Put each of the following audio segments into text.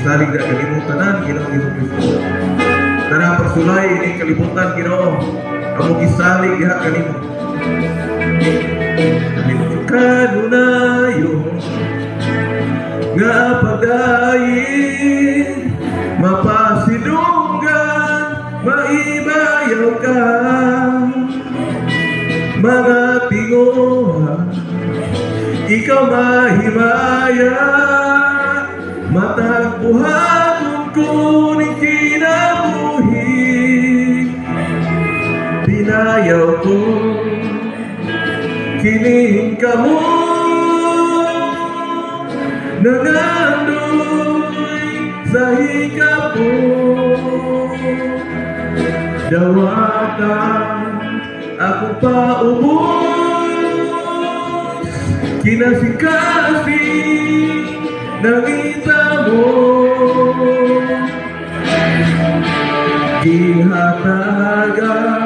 salig na kalimutan Ginoo Hesus Kristo. Tanang pagsulay ini kalibutan Ginoo, amo gisalig diha kanimo. Kanunayon nga padayin mapasidunggan maibayaw ka mga tinguhan ikaw mahimaya matagbuhaton kuning kinabuhi binayaw ko kining kamo nangandoy sa hikap mo dawatan ako paubos kinasing-kasing nangita mo gihatagan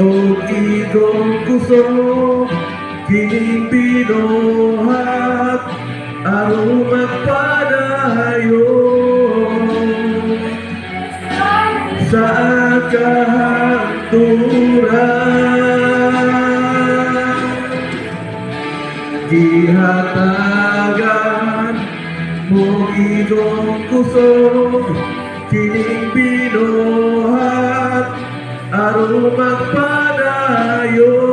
o igong kuso kining binuhat aron magpadayon sa kahanturan gihatagan mo igong kuso kining binuhat aron magpadayon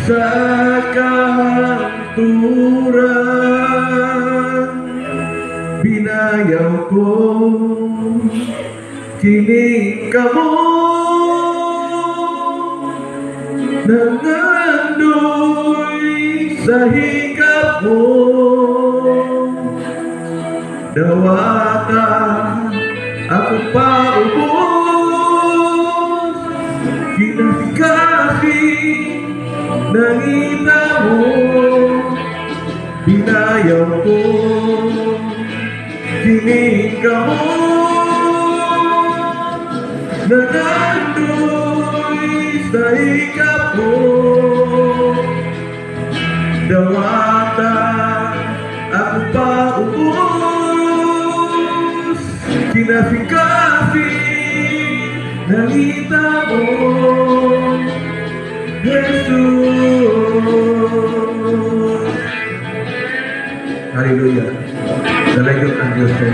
sa kahanturan binayaw ko kining kamo nangandoy sa hikap mo dawatan ako paubos kinasing-kasing nangita mo binayaw ko kining kamo nangandoy sa hikap mo dawatan ako paubos kinasing-kasing nangita mo Jesus. Hallelujah. Dalagot ang Diyos.